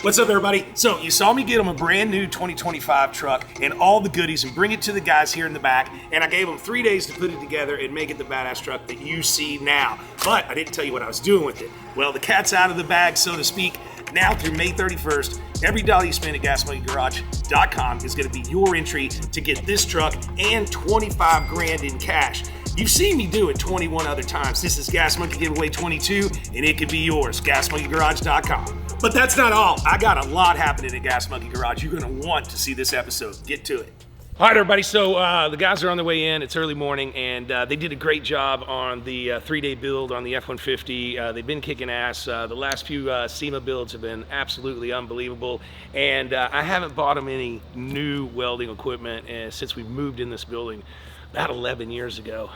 What's up, everybody? So you saw me get them a brand new 2025 truck and all the goodies and bring it to the guys here in the back, and I gave them 3 days to put it together and make it the badass truck that you see now. But I didn't tell you what I was doing with it. Well, the cat's out of the bag, so to speak. Now through May 31st, every dollar you spend at GasMonkeyGarage.com is going to be your entry to get this truck and 25 grand in cash. You've seen me do it 21 other times. This is Gas Monkey Giveaway 22, and it could be yours. GasMonkeyGarage.com. But that's not all. I got a lot happening at Gas Monkey Garage. You're going to want to see this episode. Get to it. All right, everybody. So the guys are on their way in. It's early morning, and they did a great job on the 3-day build on the F-150. They've been kicking ass. The last few SEMA builds have been absolutely unbelievable, and I haven't bought them any new welding equipment since we moved in this building about 11 years ago.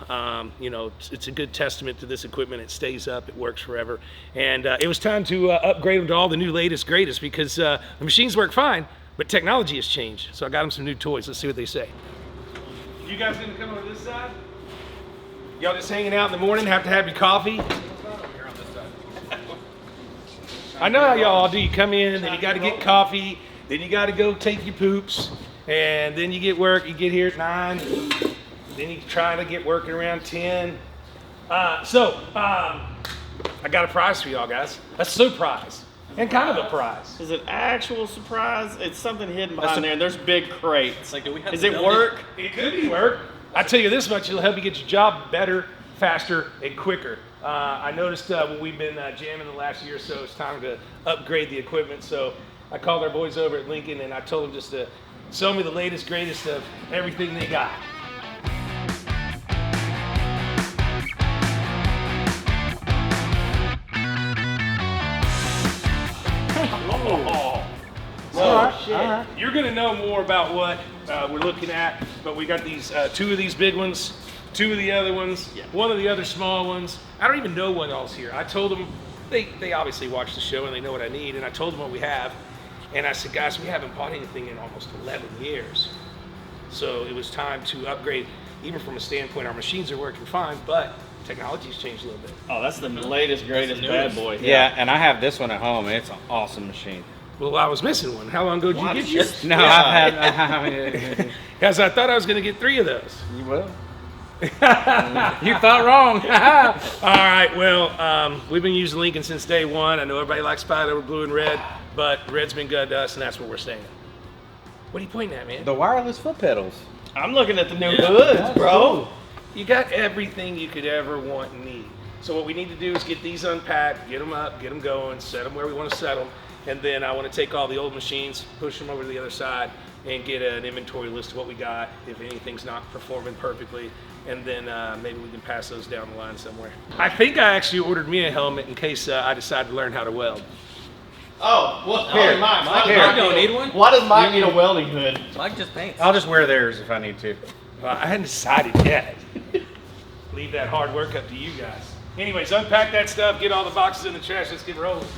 You know, it's a good testament to this equipment. It stays up, it works forever. And it was time to upgrade them to all the new latest, greatest, because the machines work fine, but technology has changed. So I got them some new toys. Let's see what they say. You guys didn't come over this side? Y'all just hanging out in the morning, have to have your coffee? I know how y'all do. You come in, then you got to get coffee, then you got to go take your poops, and then you get work. You get here at 9. Then you try to get working around 10. I got a prize for y'all guys. A surprise. And kind of a prize. Is it actual surprise? It's something hidden behind there. There's big crates. Like, do we have Is it work? It could be work. I tell you this much, it'll help you get your job better, faster, and quicker. I noticed when we've been jamming the last year or so, it's time to upgrade the equipment. So I called our boys over at Lincoln and I told them just to show me the latest, greatest of everything they got. Shit. You're going to know more about what we're looking at, but we got these 2 of these big ones, 2 of the other ones, 1 of the other small ones. I don't even know what else here. I told them, they obviously watch the show and they know what I need, and I told them what we have, and I said, guys, we haven't bought anything in almost 11 years. So it was time to upgrade, even from a standpoint, our machines are working fine, but technology's changed a little bit. Oh, that's the latest, greatest bad boy. Yeah, and I have this one at home, and it's an awesome machine. Well, I was missing one. How long ago did you get yours? No, I've had. Guys, I thought I was going to get 3 of those. You will. You thought wrong. All right, well, we've been using Lincoln since day one. I know everybody likes Spot over blue and red, but red's been good to us, and that's what we're staying. What are you pointing at, man? The wireless foot pedals. I'm looking at the new hoods, bro. Cool. You got everything you could ever want and need. So what we need to do is get these unpacked, get them up, get them going, set them where we want to set them. And then I want to take all the old machines, push them over to the other side, and get an inventory list of what we got, if anything's not performing perfectly. And then maybe we can pass those down the line somewhere. I think I actually ordered me a helmet in case I decide to learn how to weld. Oh, well, here, Mike don't need one. Why does Mike need a welding hood? Mike just paints. I'll just wear theirs if I need to. I hadn't decided yet. Leave that hard work up to you guys. Anyways, unpack that stuff, get all the boxes in the trash, let's get rolling.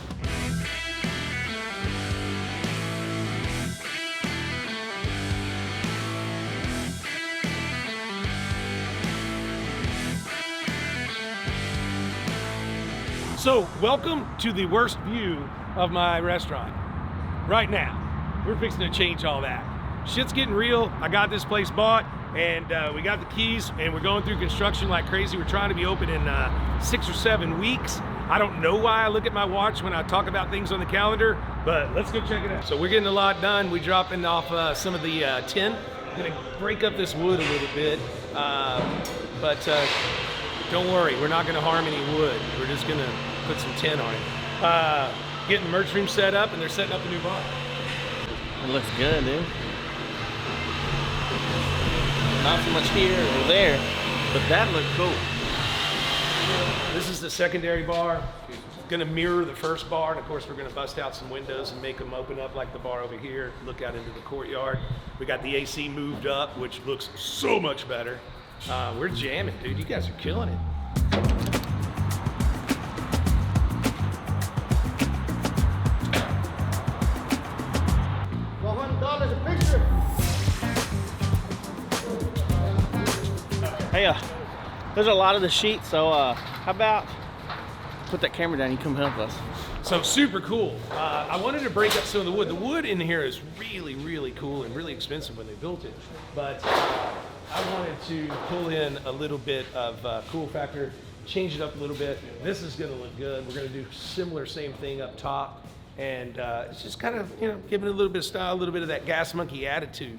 So, welcome to the worst view of my restaurant. Right now, we're fixing to change all that. Shit's getting real. I got this place bought, and we got the keys, and we're going through construction like crazy. We're trying to be open in 6 or 7 weeks. I don't know why I look at my watch when I talk about things on the calendar, but let's go check it out. So we're getting a lot done. We're dropping off some of the tin. I'm gonna break up this wood a little bit, but don't worry, we're not gonna harm any wood. We're just gonna put some tin on it. Getting the merch room set up, and they're setting up the new bar. It looks good, dude. Not so much here or there, but that looked cool. This is the secondary bar. Gonna mirror the first bar, and of course we're gonna bust out some windows and make them open up like the bar over here, look out into the courtyard. We got the AC moved up, which looks so much better. We're jamming, dude. You guys are killing it. $100 a picture. Hey, there's a lot of the sheet, so how about put that camera down, you come help us. So super cool. I wanted to break up some of the wood. The wood in here is really, really cool and really expensive when they built it. But I wanted to pull in a little bit of cool factor, change it up a little bit. This is gonna look good. We're gonna do same thing up top. And it's just kind of, giving it a little bit of style, a little bit of that Gas Monkey attitude.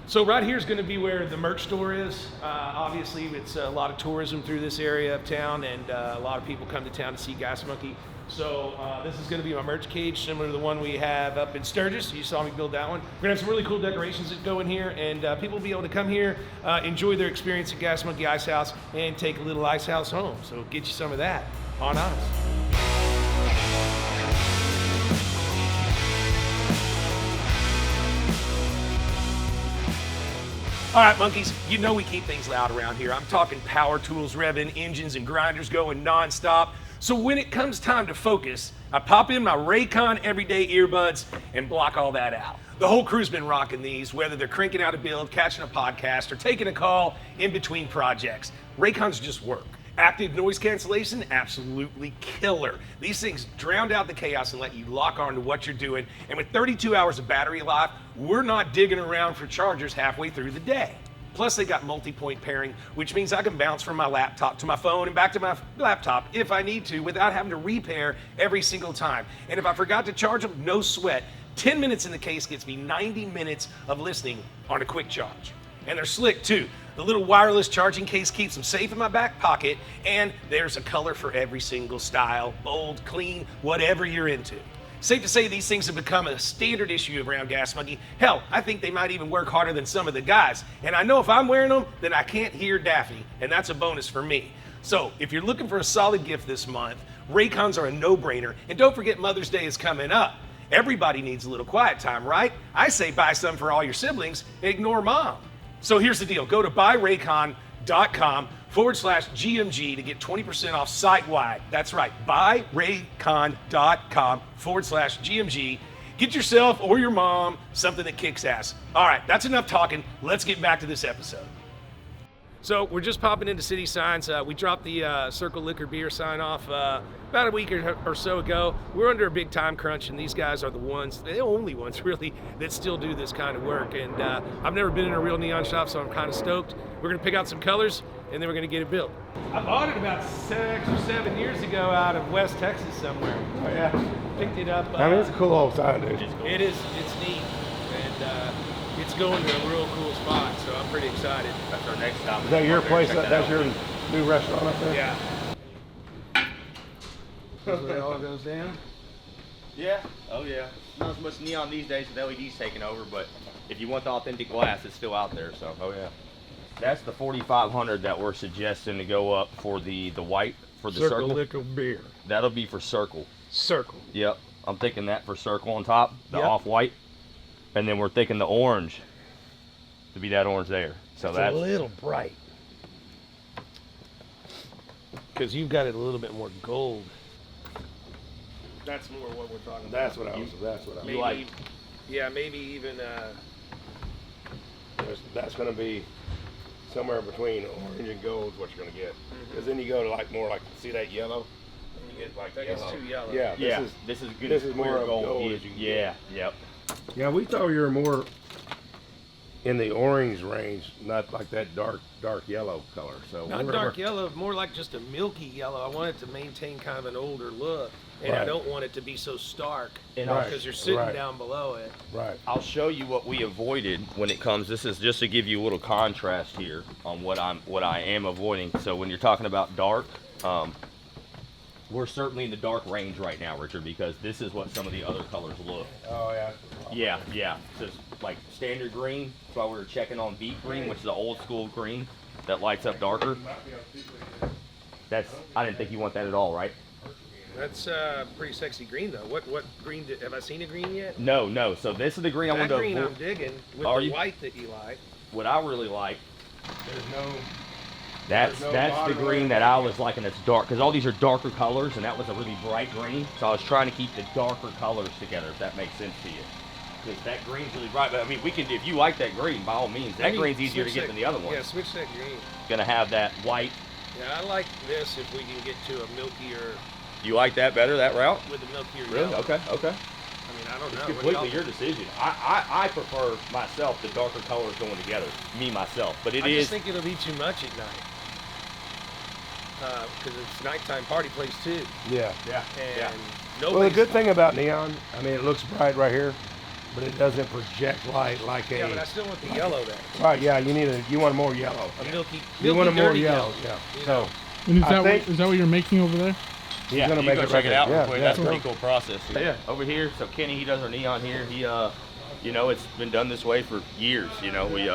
So right here is going to be where the merch store is. Obviously, it's a lot of tourism through this area of town, and a lot of people come to town to see Gas Monkey. So this is going to be my merch cage, similar to the one we have up in Sturgis. You saw me build that one. We're going to have some really cool decorations that go in here, and people will be able to come here, enjoy their experience at Gas Monkey Icehouse, and take a little Icehouse home. So get you some of that on us. All right, monkeys, you know we keep things loud around here. I'm talking power tools revving, engines and grinders going nonstop. So when it comes time to focus, I pop in my Raycon everyday earbuds and block all that out. The whole crew's been rocking these, whether they're cranking out a build, catching a podcast, or taking a call in between projects. Raycons just work. Active noise cancellation, absolutely killer. These things drown out the chaos and let you lock on to what you're doing. And with 32 hours of battery life, we're not digging around for chargers halfway through the day. Plus they got multi-point pairing, which means I can bounce from my laptop to my phone and back to my laptop if I need to without having to repair every single time. And if I forgot to charge them, no sweat. 10 minutes in the case gets me 90 minutes of listening on a quick charge. And they're slick too. The little wireless charging case keeps them safe in my back pocket, and there's a color for every single style, bold, clean, whatever you're into. Safe to say these things have become a standard issue around Gas Monkey. Hell, I think they might even work harder than some of the guys. And I know if I'm wearing them, then I can't hear Daphne, and that's a bonus for me. So if you're looking for a solid gift this month, Raycons are a no-brainer, and don't forget Mother's Day is coming up. Everybody needs a little quiet time, right? I say buy some for all your siblings, ignore mom. So here's the deal. Go to buyraycon.com/GMG to get 20% off site-wide. That's right, buyraycon.com/GMG. Get yourself or your mom something that kicks ass. All right, that's enough talking. Let's get back to this episode. So we're just popping into City Signs. We dropped the Circle Liquor Beer sign off about a week or so ago. We're under a big time crunch, and these guys are the only ones really that still do this kind of work. And I've never been in a real neon shop, so I'm kind of stoked. We're gonna pick out some colors, and then we're gonna get it built. I bought it about 6 or 7 years ago out of West Texas somewhere. Oh yeah. Picked it up. I mean, it's a cool old sign, dude. It is. It's neat, and it's going to a real cool spot. So I'm pretty excited. That's our next stop. Is that your place? That's your new restaurant up there? Yeah. That's where it all goes down? Yeah. Oh yeah. Not as much neon these days with LEDs taking over, but if you want the authentic glass, it's still out there. So. Oh yeah. That's the 4500 that we're suggesting to go up for the white for the Circle Liquor Beer. That'll be for Circle. Circle. Yep. I'm thinking that for Circle on top, the Yep. off-white, and then we're thinking the orange to be that orange there. So that's a little bright because you've got it a little bit more gold. That's more what we're talking about. That's what I was. Maybe, like. Yeah, maybe even. That's going to be somewhere between orange and gold is what you're going to get. Because then you go to more like, see that yellow? You get like that yellow. gets too yellow. Yeah. This is good. This is more gold. gold as you can get. Yep. Yeah, we thought you were more in the orange range, not like that dark yellow color. So Not dark yellow, more like just a milky yellow. I want it to maintain kind of an older look, and I Right. don't want it to be so stark And because you're sitting right. down below it. Right. I'll show you what we avoided when it comes. This is just to give you a little contrast here on what I am avoiding. So when you're talking about dark, we're certainly in the dark range right now, Richard, because this is what some of the other colors look. Oh yeah. Yeah. So it's like standard green. That's why we were checking on beet green, which is the old school green that lights up darker. I didn't think you want that at all, right? That's pretty sexy green though. What green have I seen a green yet? No. So this is the green I That wanted green to I'm avoid. digging with Are the you? white that you like. What I really like. There's no. That's no the bottom green or that I was liking. That's dark because all these are darker colors, and that was a really bright green. So I was trying to keep the darker colors together, if that makes sense to you. Because that green's really bright. But I mean, we can. If you like that green, by all means, that green's easier to get than the other one. Yeah, switch that green. Gonna have that white. Yeah, I like this if we can get to a milkier You like that better, that route? With the milkier Really? yellow. Okay. I mean, I don't know. It's What do completely y'all- your decision. I prefer myself the darker colors going together. Me myself, but it I is. just think it'll be too much at night. Because it's nighttime party place too. Yeah. Yeah. And Well, the nobody's... good thing about neon, I mean, it looks bright right here, but it doesn't project light like Yeah, a. but I still want the yellow there. Right. Yeah. You want more yellow. A milky, You want a more dirty yellow. Yeah. You So know. And is I that think- what, is that what you're making over there? he's Yeah, gonna you make go it check it out real Yeah, quick. yeah. That's a pretty cool process. Yeah, over here. So Kenny, he does our neon here. He, you know, it's been done this way for years. You know, we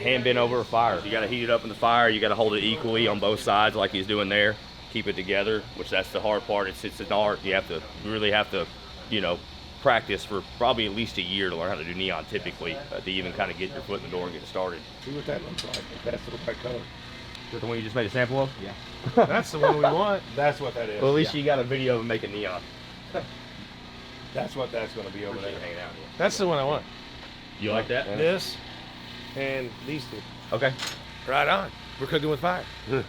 hand bend over a fire. You got to heat it up in the fire. You got to hold it equally on both sides, like he's doing there. Keep it together, which that's the hard part. It's an art. You really have to, you know, practice for probably at least a year to learn how to do neon. Typically, to even kind of get your foot in the door and get started. See what that looks like. That's the right color. Is that the one you just made a sample of? Yeah. That's the one we want. That's what that is. Well, at least you got a video of him making neon. That's what that's gonna be over Appreciate there. you hanging out here. That's the one I want. You like that? This and these two. Okay. Right on. We're cooking with fire. All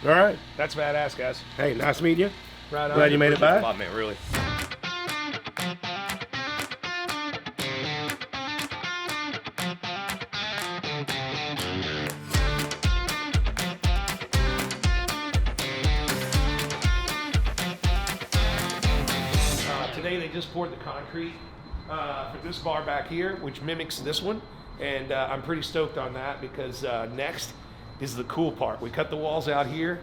right. That's badass, guys. Hey, nice meeting you. Right on. Glad you made it back. Man, really. Today they just poured the concrete for this bar back here, which mimics this one. And I'm pretty stoked on that because next is the cool part. We cut the walls out here.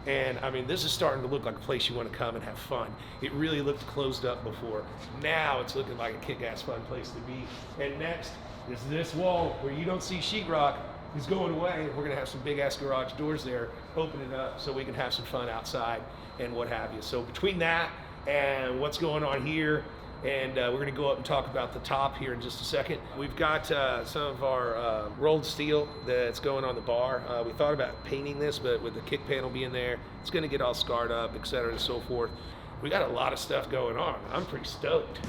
And I mean, this is starting to look like a place you want to come and have fun. It really looked closed up before. Now it's looking like a kick-ass fun place to be. And next is this wall where you don't see sheetrock is going away. We're gonna have some big ass garage doors there, open it up so we can have some fun outside and what have you. So between that and what's going on here, and we're gonna go up and talk about the top here in just a second. We've got some of our rolled steel that's going on the bar. We thought about painting this, but with the kick panel being there, it's gonna get all scarred up, et cetera, and so forth. We got a lot of stuff going on. I'm pretty stoked.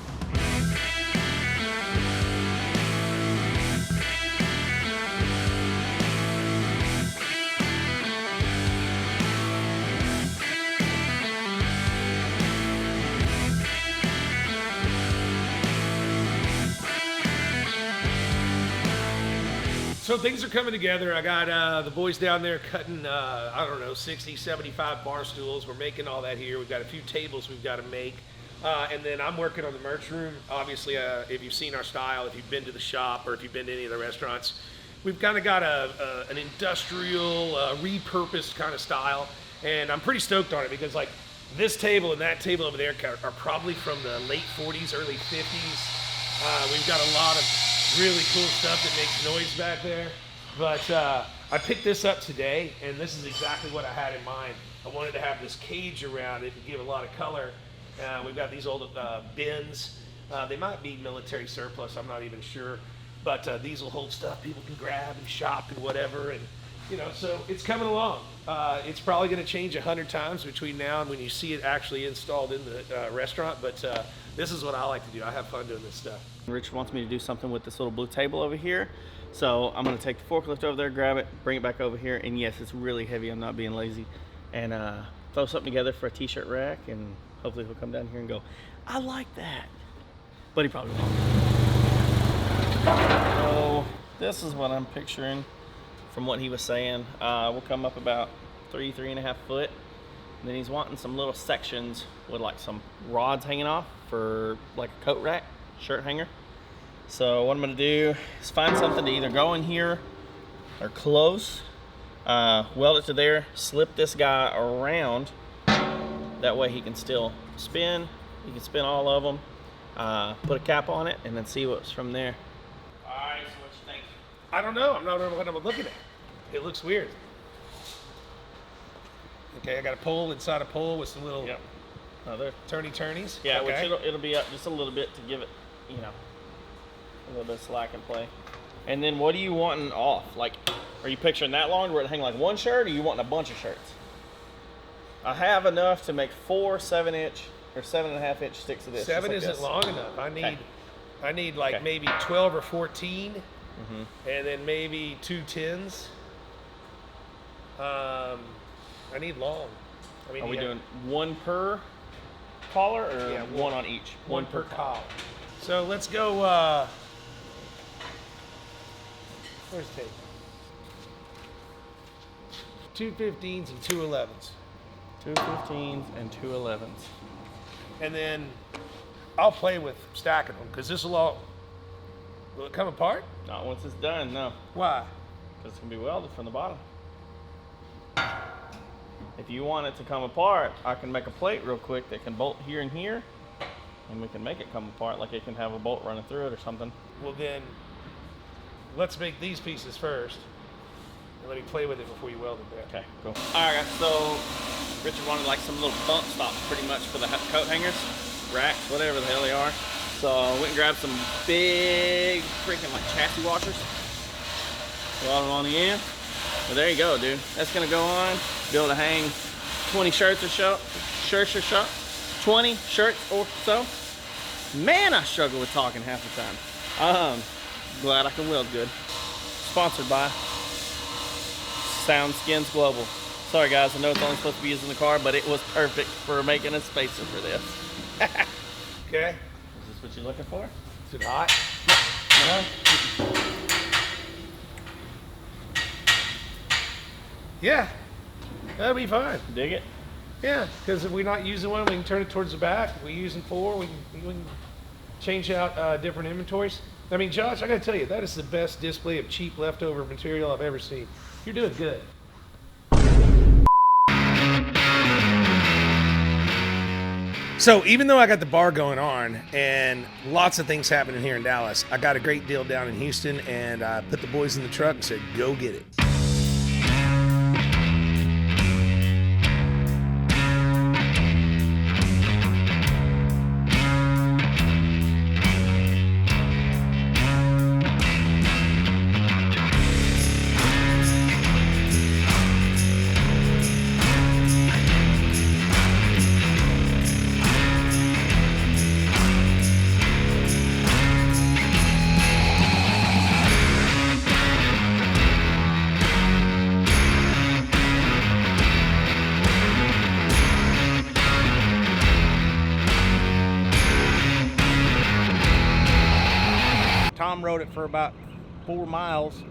So things are coming together. I got the boys down there cutting, I don't know, 60, 75 bar stools. We're making all that here. We've got a few tables we've got to make. And then I'm working on the merch room. Obviously, if you've seen our style, if you've been to the shop or if you've been to any of the restaurants, we've kind of got an industrial, repurposed kind of style. And I'm pretty stoked on it because like this table and that table over there are probably from the late 40s, early 50s. We've got a lot of really cool stuff that makes noise back there. But I picked this up today, and this is exactly what I had in mind. I wanted to have this cage around it to give a lot of color. We've got these old bins. They might be military surplus, I'm not even sure. But these will hold stuff people can grab and shop and whatever. And you know, so it's coming along. It's probably going to change 100 times between now and when you see it actually installed in the restaurant. But this is what I like to do. I have fun doing this stuff. Rich wants me to do something with this little blue table over here. So I'm gonna take the forklift over there, grab it, bring it back over here. And yes, it's really heavy, I'm not being lazy. And throw something together for a t-shirt rack, and hopefully he'll come down here and go, I like that. But he probably won't. So this is what I'm picturing from what he was saying. We'll come up about 3.5 foot. And then he's wanting some little sections with like some rods hanging off for like a coat rack, shirt hanger. So what I'm gonna do is find something to either go in here or close, weld it to there, slip this guy around. That way he can still spin. He can spin all of them. Put a cap on it and then see what's from there. All right, so what you think? I don't know. I'm not know what I'm looking at. It looks weird. Okay, I got a pole inside a pole with some little turnies. Yeah, okay. which it'll be up just a little bit to give it, you know, a little bit of slack and play. And then what are you wanting off? Like, are you picturing that long where it hang like one shirt, or you wanting a bunch of shirts? I have enough to make 4 7-inch or 7.5-inch sticks of this. 7 like isn't this. long enough. I need like Okay. maybe 12 or 14, and then maybe 2 10s. I need long. I mean, Are we doing one per collar or Yeah, one on each? one per collar. So let's go. Where's the tape? 2 15s and 2 11s. 2 15s and 2 11s. And then I'll play with stacking them because this will it come apart? Not once it's done, no. Why? Because it's going to be welded from the bottom. If you want it to come apart, I can make a plate real quick that can bolt here and here, and we can make it come apart like it can have a bolt running through it or something. Well then, let's make these pieces first. And let me play with it before you weld it there. Okay, cool. All right, guys, so Richard wanted like some little bump stops pretty much for the coat hangers, racks, whatever the hell they are. So I went and grabbed some big freaking like chassis washers. Weld them on the end. Well, there you go, dude. That's gonna go on. Be able to hang 20 shirts or so. 20 shirts or so. Man, I struggle with talking half the time. Glad I can weld good. Sponsored by Sound Skins Global. Sorry guys, I know it's only supposed to be used in the car, but it was perfect for making a spacer for this. Okay. Is this what you're looking for? Is it hot? No? Yeah. That'll be fine. Dig it? Yeah, because if we're not using one, we can turn it towards the back. If we're using 4, we can change out different inventories. I mean, Josh, I gotta tell you, that is the best display of cheap leftover material I've ever seen. You're doing good. So even though I got the bar going on and lots of things happening here in Dallas, I got a great deal down in Houston, and I put the boys in the truck and said, go get it. Tom rode it for about 4 miles,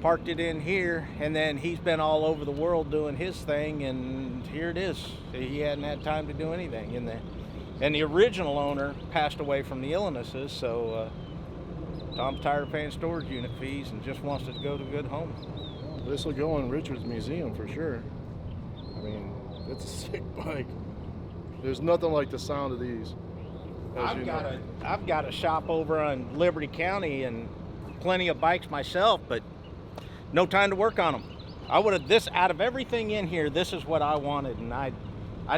parked it in here, and then he's been all over the world doing his thing, and here it is. He hadn't had time to do anything in there. And the original owner passed away from the illnesses, so Tom's tired of paying storage unit fees and just wants it to go to a good home. This will go in Richard's museum for sure. I mean, it's a sick bike. There's nothing like the sound of these. I've got a shop over on Liberty County and plenty of bikes myself, but no time to work on them. I would have out of everything in here, this is what I wanted, and I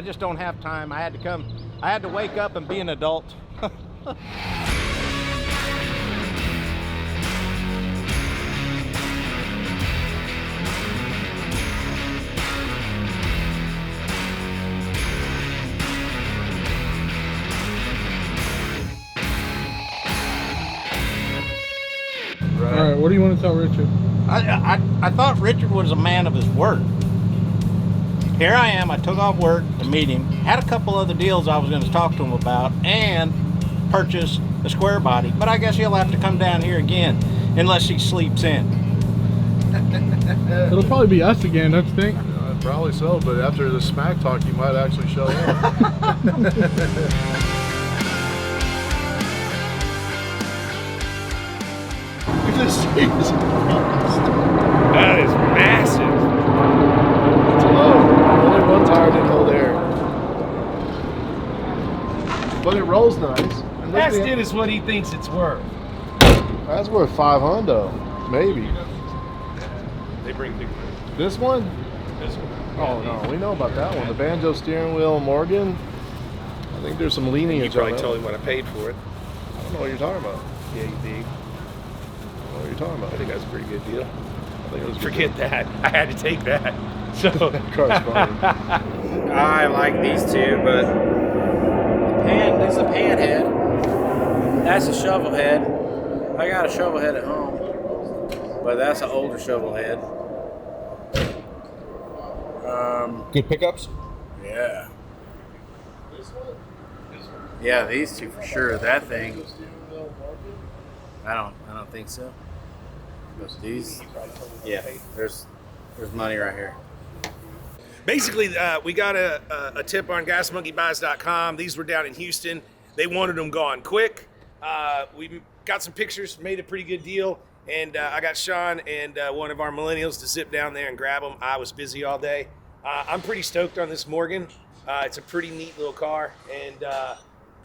just don't have time. I had to wake up and be an adult. All right, what do you want to tell Richard? I thought Richard was a man of his word. Here I am, I took off work to meet him, had a couple other deals I was going to talk to him about, and purchase a square body, but I guess he'll have to come down here again unless he sleeps in. It'll probably be us again, don't you think? Probably so, but after the smack talk, you might actually show up. That is massive. It's low. Only one tire didn't hold air. But it rolls nice. And That's it is what he thinks it's worth. That's worth $500, maybe. They bring big money. This one? This one. Oh no, we know about that one. The banjo steering wheel, Morgan. I think there's some lineage You probably on that. told him what I paid for it. I don't know what you're talking about. Yeah, you did. I don't know what you're talking about. I think that's a pretty good deal. I think it was a good Forget that. I had to take that. So car's funny. I like these two, but this is a pan head. That's a shovel head. I got a shovel head at home, but that's an older shovel head. Good pickups? Yeah. Yeah, these two for sure. That thing, I don't think so. But these, yeah, there's money right here. Basically, we got a tip on gasmonkeybuys.com. These were down in Houston. They wanted them gone quick. We got some pictures, made a pretty good deal, and I got Sean and one of our millennials to zip down there and grab them. I was busy all day. I'm pretty stoked on this Morgan. It's a pretty neat little car, and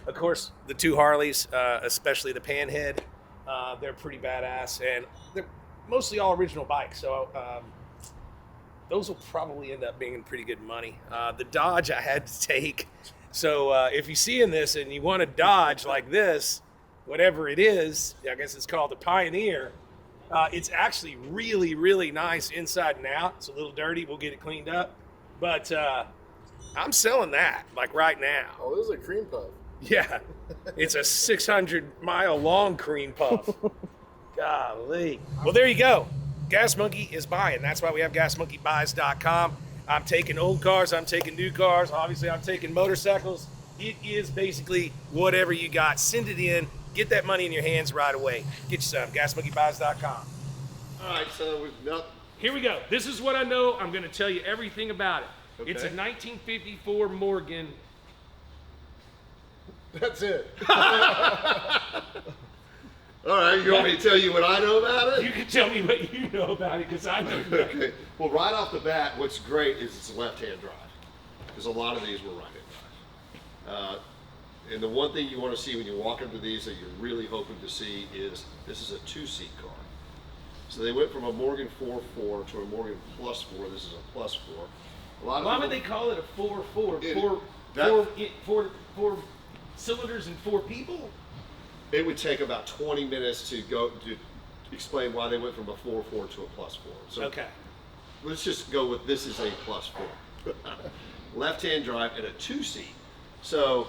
of course, the two Harleys, especially the Panhead, they're pretty badass, and they're mostly all original bikes, so those will probably end up being pretty good money. The Dodge I had to take, so if you see in this and you want a Dodge like this, whatever it is, I guess it's called the Pioneer, it's actually really, really nice inside and out. It's a little dirty, we'll get it cleaned up, but I'm selling that, like right now. Oh, this is a cream puff. Yeah, it's a 600-mile long cream puff. Golly. Well, there you go. Gas Monkey is buying. That's why we have gasmonkeybuys.com. I'm taking old cars. I'm taking new cars. Obviously, I'm taking motorcycles. It is basically whatever you got. Send it in. Get that money in your hands right away. Get you some. gasmonkeybuys.com. All right, so we've got. Here we go. This is what I know. I'm going to tell you everything about it. Okay. It's a 1954 Morgan. That's it. All right, you want me to tell you what I know about it? You can tell me what you know about it, because I know nothing. Okay. Well, right off the bat, what's great is it's a left-hand drive, because a lot of these were right-hand drive. And the one thing you want to see when you walk into these that you're really hoping to see is this is a two-seat car. So they went from a Morgan 4.4 to a Morgan Plus 4. This is a Plus 4. A lot of Why people- would they call it a 4-4? It- Four cylinders and four people? It would take about 20 minutes to go to explain why they went from a 4.4 to a Plus 4. So Okay. let's just go with this is a Plus 4. Left-hand drive and a two-seat. So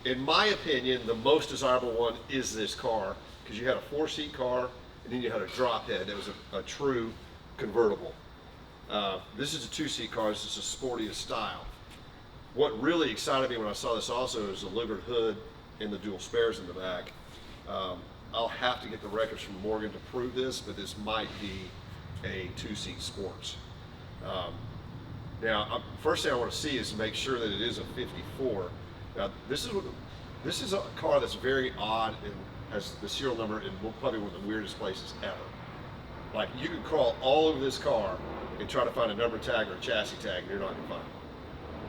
in my opinion, the most desirable one is this car, because you had a 4-seat car and then you had a drop head that was a true convertible. This is a 2-seat car. This is a sporty style. What really excited me when I saw this also is the louvered hood and the dual spares in the back. I'll have to get the records from Morgan to prove this, but this might be a 2-seat sports. Now, first thing I want to see is to make sure that it is a 54. Now, this is a car that's very odd and has the serial number in probably one of the weirdest places ever. Like, you can crawl all over this car and try to find a number tag or a chassis tag, and you're not going to find it.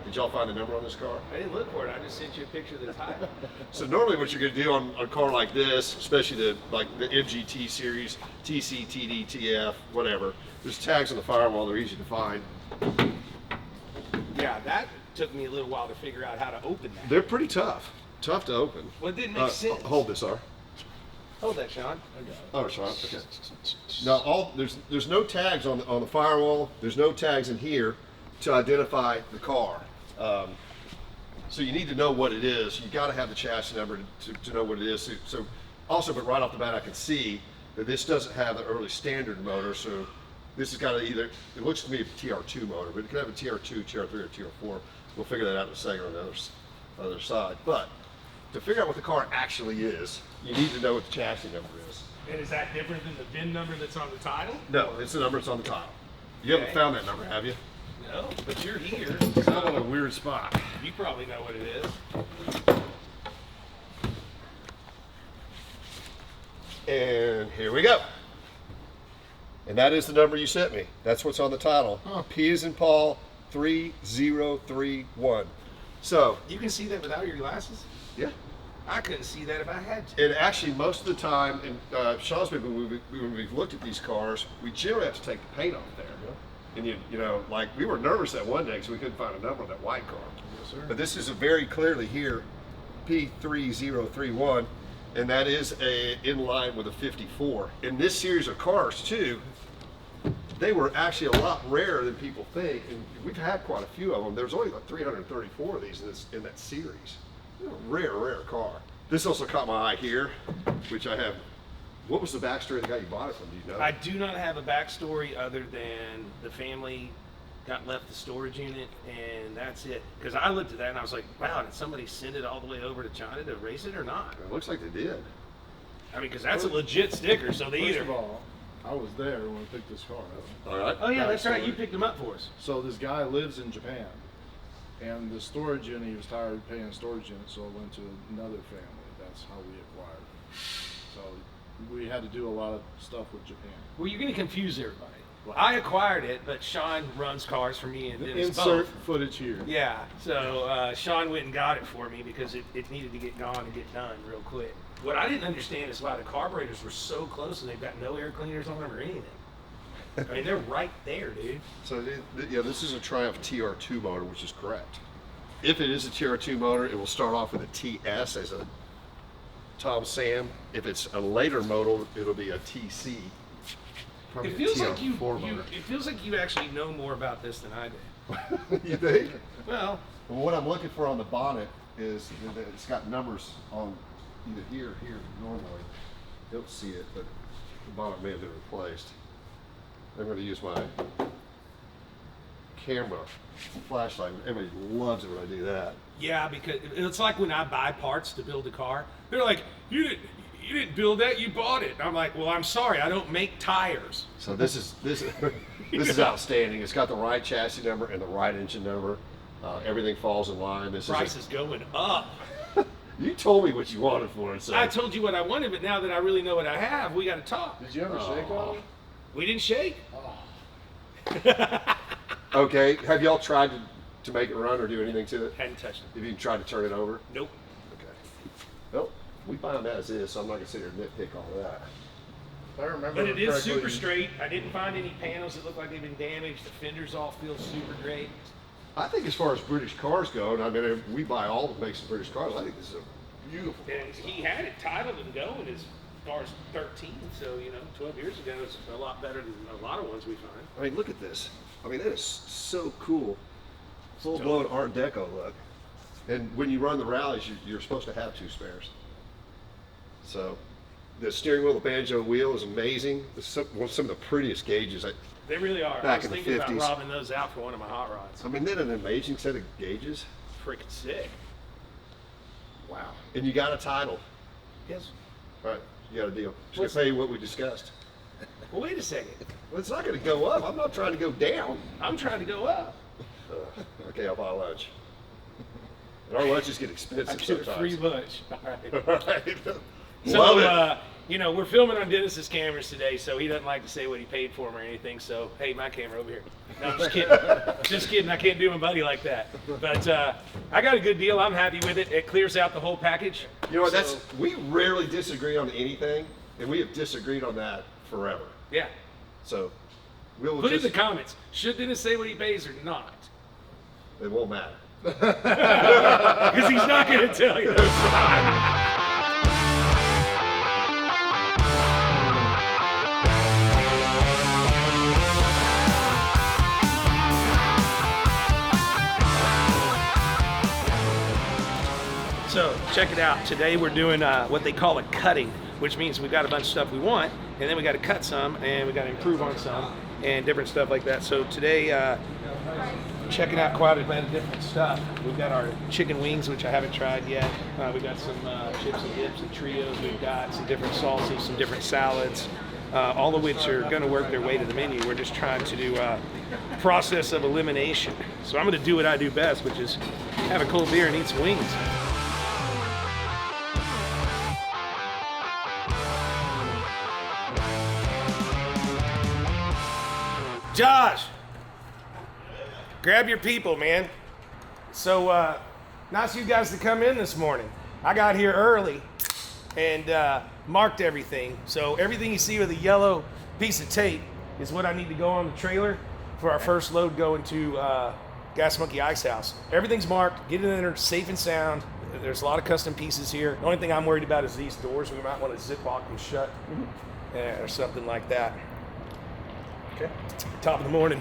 Did y'all find the number on this car? I didn't look for it. I just sent you a picture of the title. So normally what you're going to do on a car like this, especially the MGT series, TC, TD, TF, whatever, there's tags on the firewall. They're easy to find. Yeah, that took me a little while to figure out how to open that. They're pretty tough. Tough to open. Well, it didn't make sense. Hold this, R. Hold that, Sean. Oh, Sean. Okay. Now, there's no tags on the firewall. There's no tags in here to identify the car. So you need to know what it is. You got to have the chassis number to know what it is. So also, but right off the bat, I can see that this doesn't have the early standard motor. So this has got to either, it looks to me a TR2 motor, but it could have a TR2, TR3, or TR4. We'll figure that out in a second on the other side. But to figure out what the car actually is, you need to know what the chassis number is. And is that different than the VIN number that's on the title? No, it's the number that's on the title. You haven't found that number, have you? No, but you're here. It's not on a weird spot. You probably know what it is. And here we go. And that is the number you sent me. That's what's on the title. P as in Paul 3031. So, You can see that without your glasses? yeah. I couldn't see that if I had to. And actually, most of the time, and Sean's been, when we've looked at these cars, we generally have to take the paint off there. And you know, like we were nervous that one day because we couldn't find a number on that white car. Yes, sir. But this is a very clearly here, P3031, and that is in line with a 54. In this series of cars too, they were actually a lot rarer than people think, and we've had quite a few of them. There's only like 334 of these in that series. They're a rare car. This also caught my eye here, which I have. What was the backstory of the guy you bought it from? Do you know? I do not have a backstory other than the family got left the storage unit, and that's it. Because I looked at that and I was like, wow, did somebody send it all the way over to China to race it or not? It looks like they did. I mean, because that's a legit sticker, so they First either. of all, I was there when I picked this car up. All right. Oh yeah, that's right. You picked them up for us. So this guy lives in Japan, and the storage unit, he was tired of paying a storage unit, so it went to another family. That's how we acquired it. So we had to do a lot of stuff with Japan. Well, you're going to confuse everybody. I acquired it, but Sean runs cars for me and Dennis Insert both. footage here. Yeah, so Sean went and got it for me because it needed to get gone and get done real quick. What I didn't understand is why the carburetors were so close and they've got no air cleaners on them or anything. I mean, they're right there, dude. So yeah, this is a Triumph TR2 motor, which is correct. If it is a TR2 motor, it will start off with a TS as a Tom Sam. If it's a later model, it'll be a TC. Probably It feels a like TR4 motor. it feels like you actually know more about this than I do. You think? Well, Well, what I'm looking for on the bonnet is that it's got numbers on either here or here normally. You don't see it, but the bonnet may have been replaced. I'm going to use my camera flashlight. Everybody loves it when I do that. yeah, because it's like when I buy parts to build a car. They're like, you didn't build that, you bought it. And I'm like, well, I'm sorry, I don't make tires. So this is outstanding. It's got the right chassis number and the right engine number. Everything falls in line. This Price is going up. You told me what you wanted for it, so I told you what I wanted, but now that I really know what I have, we got to talk. Did you ever shake on it? We didn't shake. Okay. Have y'all tried to make it run or do anything to it? Hadn't touched it. Have you tried to turn it over? Nope. Okay. Well, we found as is, so I'm not gonna sit here and nitpick all that. If I remember But it is correctly, super straight. I didn't find any panels that look like they've been damaged. The fenders all feel super great. I think as far as British cars go, and I mean, if we buy all the makes of British cars, I think this is a beautiful car. And he had it titled and going as far as 13, so 12 years ago it's a lot better than a lot of ones we find. I mean, look at this. I mean, that is so cool. Full-blown Art Deco look. And when you run the rallies, you're supposed to have 2 spares. So, the steering wheel, the banjo wheel is amazing. It's some of the prettiest gauges. They really are. I Back was in the thinking about 50s. robbing those out for one of my hot rods. I mean, they're an amazing set of gauges. Freaking sick. Wow. And you got a title. Yes. Right. You got a deal. Just gonna pay you what we discussed. Well, wait a second. Well, it's not gonna go up. I'm not trying to go down. I'm trying to go up. Okay, I'll buy lunch. And our lunches get expensive I get a sometimes. free lunch. All right. Right. So, Love it. we're filming on Dennis's cameras today, so he doesn't like to say what he paid for them or anything. So, hey, my camera over here. No, I'm just kidding. Just kidding. I can't do my buddy like that. But I got a good deal. I'm happy with it. It clears out the whole package. You know what? We rarely disagree on anything, and we have disagreed on that forever. Yeah. So we'll Put just, in the comments. Should Dennis say what he pays or not? it won't matter. Because he's not going to tell you. So check it out. Today we're doing what they call a cutting, which means we've got a bunch of stuff we want, and then we got to cut some, and we got to improve on some, and different stuff like that. So today, checking out quite a bit of different stuff. We've got our chicken wings, which I haven't tried yet. We got some chips and dips and trios. We've got some different salsas, some different salads, all of which are going to work their way to the menu. We're just trying to do a process of elimination. So I'm going to do what I do best, which is have a cold beer and eat some wings. Josh, grab your people, man. So, nice of you guys to come in this morning. I got here early and marked everything. So everything you see with a yellow piece of tape is what I need to go on the trailer for our first load going to Gas Monkey Icehouse. Everything's marked, get it in there safe and sound. There's a lot of custom pieces here. The only thing I'm worried about is these doors. We might want to zip lock them shut or something like that. Okay. Top of the morning.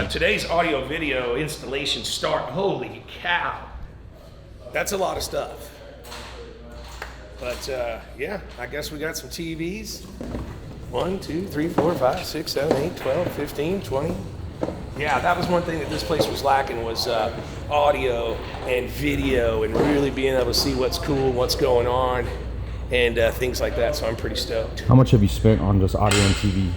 today's audio video installation start. Holy cow. That's a lot of stuff. But yeah, I guess we got some TVs. 1, 2, 3, 4, 5, 6, 7, 8, 12, 15, 20. Yeah, that was one thing that this place was lacking was audio and video and really being able to see what's cool, what's going on, and things like that. So I'm pretty stoked. How much have you spent on just audio and TV?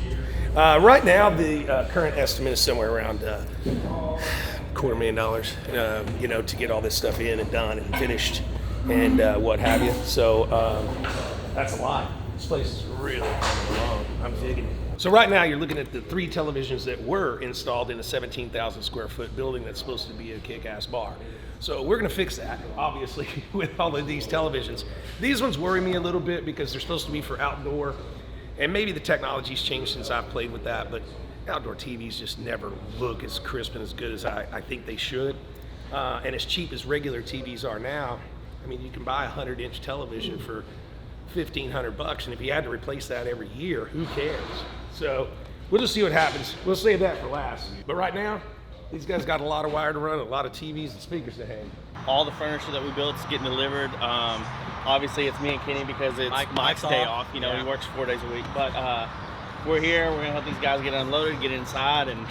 Right now, the current estimate is somewhere around $250,000, you know, to get all this stuff in and done and finished and what have you. So that's a lot. This place is really coming along. I'm digging it. So right now you're looking at the 3 televisions that were installed in a 17,000 square foot building that's supposed to be a kick-ass bar. So we're gonna fix that, obviously, with all of these televisions. These ones worry me a little bit because they're supposed to be for outdoor, and maybe the technology's changed since I've played with that, but outdoor TVs just never look as crisp and as good as I think they should. And as cheap as regular TVs are now, I mean, you can buy a 100-inch television for $1,500, and if you had to replace that every year, who cares? So we'll just see what happens. We'll save that for last. But right now, these guys got a lot of wire to run, a lot of TVs and speakers to hang. All the furniture that we built is getting delivered. Obviously, it's me and Kenny because it's Mike's day off. You know, he works 4 days a week. But we're here. We're gonna help these guys get unloaded, get inside, and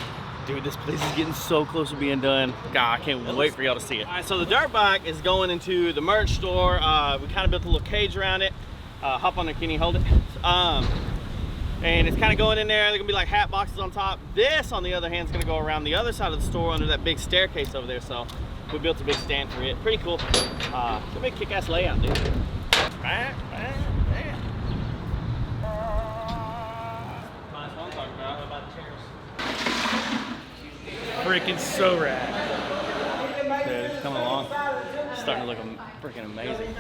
dude, this place is getting so close to being done. God, I can't wait for y'all to see it. All right, so the dirt bike is going into the merch store. We kind of built a little cage around it. Hop on there, Kenny, hold it. And it's kind of going in there. They're gonna be like hat boxes on top. This, on the other hand, is gonna go around the other side of the store under that big staircase over there. So we built a big stand for it. Pretty cool. It's a big kick-ass layout, dude. Freaking so rad. Dude, it's coming along. It's starting to look freaking amazing.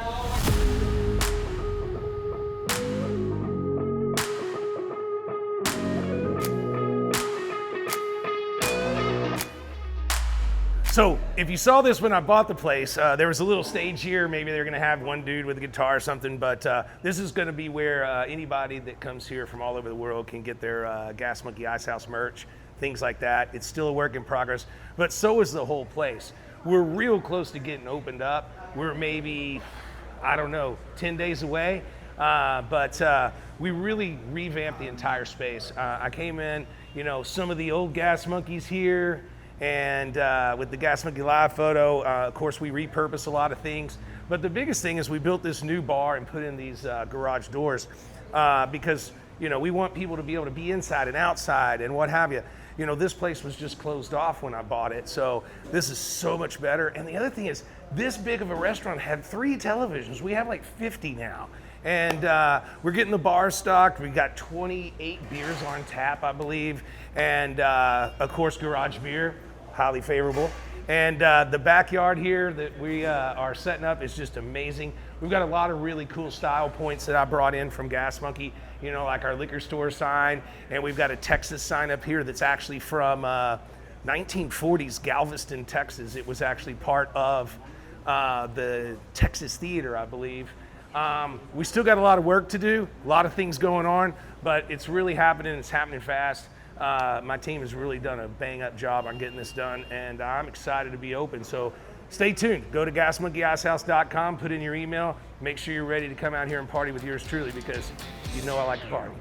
So if you saw this when I bought the place, there was a little stage here. Maybe they're gonna have one dude with a guitar or something, but this is gonna be where anybody that comes here from all over the world can get their Gas Monkey Icehouse merch, things like that. It's still a work in progress, but so is the whole place. We're real close to getting opened up. We're maybe, I don't know, 10 days away, but we really revamped the entire space. I came in, you know, some of the old Gas Monkeys here, and with the Gas Monkey Live photo, of course, we repurposed a lot of things. But the biggest thing is we built this new bar and put in these garage doors because, you know, we want people to be able to be inside and outside and what have you. You know, this place was just closed off when I bought it, so this is so much better. And the other thing is, this big of a restaurant had 3 televisions. We have like 50 now. And we're getting the bar stocked. We got 28 beers on tap, I believe. And of course, garage beer, highly favorable. And the backyard here that we are setting up is just amazing. We've got a lot of really cool style points that I brought in from Gas Monkey, you know, like our liquor store sign. And we've got a Texas sign up here that's actually from 1940s Galveston, Texas. It was actually part of the Texas Theater, I believe. We still got a lot of work to do, a lot of things going on, but it's really happening. It's happening fast. My team has really done a bang-up job on getting this done, and I'm excited to be open. So stay tuned. Go to gasmonkeyicehouse.com, put in your email, make sure you're ready to come out here and party with yours truly, because you know I like to party.